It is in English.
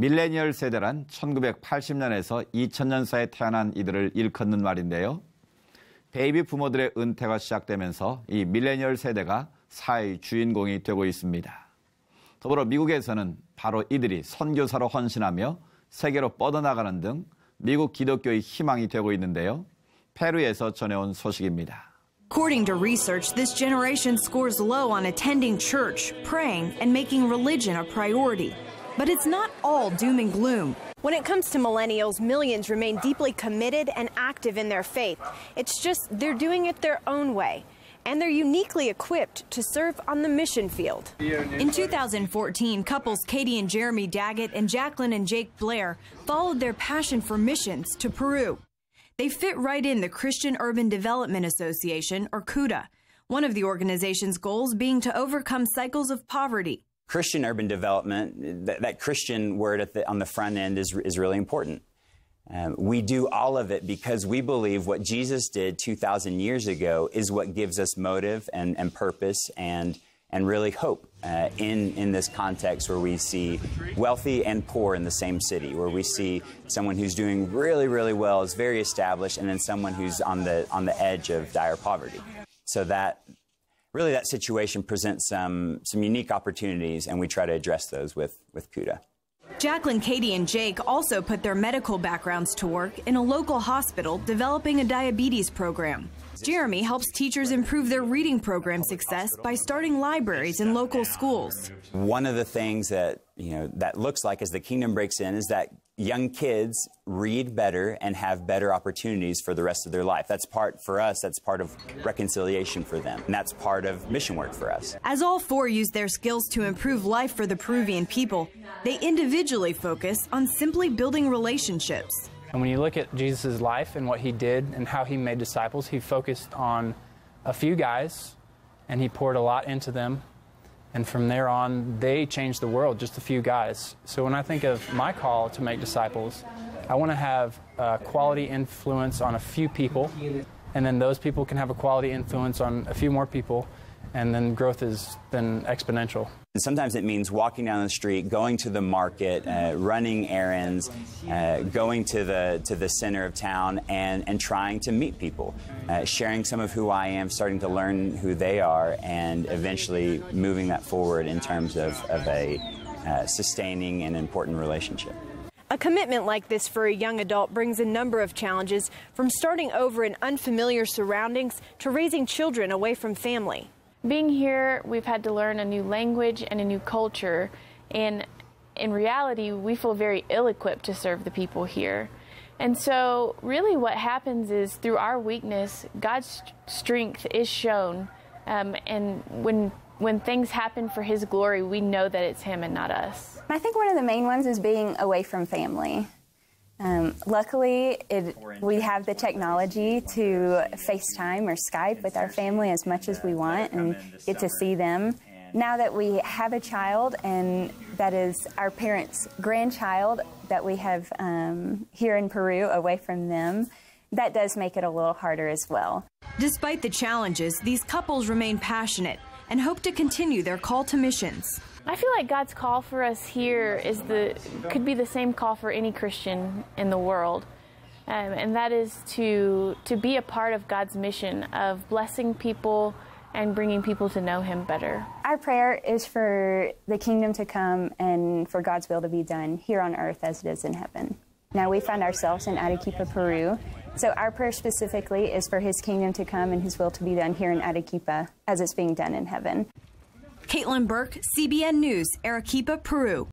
밀레니얼 세대란 1980년에서 2000년 사이에 태어난 이들을 일컫는 말인데요. 베이비 부모들의 은퇴가 시작되면서 이 밀레니얼 세대가 사회의 주인공이 되고 있습니다. 더불어 미국에서는 바로 이들이 선교사로 헌신하며 세계로 뻗어나가는 등 미국 기독교의 희망이 되고 있는데요. 페루에서 전해온 소식입니다. According to research, this generation scores low on attending church, praying, and making religion a priority. But it's not all doom and gloom. When it comes to millennials, millions remain deeply committed and active in their faith. It's just they're doing it their own way. And they're uniquely equipped to serve on the mission field. In 2014, couples Katie and Jeremy Daggett and Jacqueline and Jake Blair followed their passion for missions to Peru. They fit right in the Christian Urban Development Association, or CUDA, one of the organization's goals being to overcome cycles of poverty. Christian urban development, that Christian word on the front end is really important. We do all of it because we believe what Jesus did 2,000 years ago is what gives us motive and purpose and really hope in this context where we see wealthy and poor in the same city, where we see someone who's doing really, really well, is very established, and then someone who's on the edge of dire poverty. So that situation presents some unique opportunities, and we try to address those with CUDA. Jacqueline, Katie, and Jake also put their medical backgrounds to work in a local hospital developing a diabetes program. Jeremy helps teachers improve their reading program success by starting libraries in local schools. One of the things that that looks like as the kingdom breaks in is that young kids read better and have better opportunities for the rest of their life. That's part for us, that's part of reconciliation for them, and that's part of mission work for us. As all four use their skills to improve life for the Peruvian people, they individually focus on simply building relationships. And when you look at Jesus' life and what he did and how he made disciples, he focused on a few guys and he poured a lot into them. And from there on, they changed the world, just a few guys. So when I think of my call to make disciples, I want to have a quality influence on a few people, and then those people can have a quality influence on a few more people, and then growth is then exponential. And sometimes it means walking down the street, going to the market, running errands, going to the center of town and trying to meet people, sharing some of who I am, starting to learn who they are, and eventually moving that forward in terms of a sustaining and important relationship. A commitment like this for a young adult brings a number of challenges, from starting over in unfamiliar surroundings to raising children away from family. Being here, we've had to learn a new language and a new culture, and in reality, we feel very ill-equipped to serve the people here. And so really what happens is through our weakness, God's strength is shown, and when things happen for His glory, we know that it's Him and not us. I think one of the main ones is being away from family. Luckily, we have the technology to FaceTime or Skype with our family as much as we want and get to see them. Now that we have a child, and that is our parents' grandchild that we have here in Peru away from them, that does make it a little harder as well. Despite the challenges, these couples remain passionate and hope to continue their call to missions. I feel like God's call for us here could be the same call for any Christian in the world, and that is to be a part of God's mission of blessing people and bringing people to know Him better. Our prayer is for the kingdom to come and for God's will to be done here on earth as it is in heaven. Now we find ourselves in Arequipa, Peru, so our prayer specifically is for His kingdom to come and His will to be done here in Arequipa as it's being done in heaven. Caitlin Burke, CBN News, Arequipa, Peru.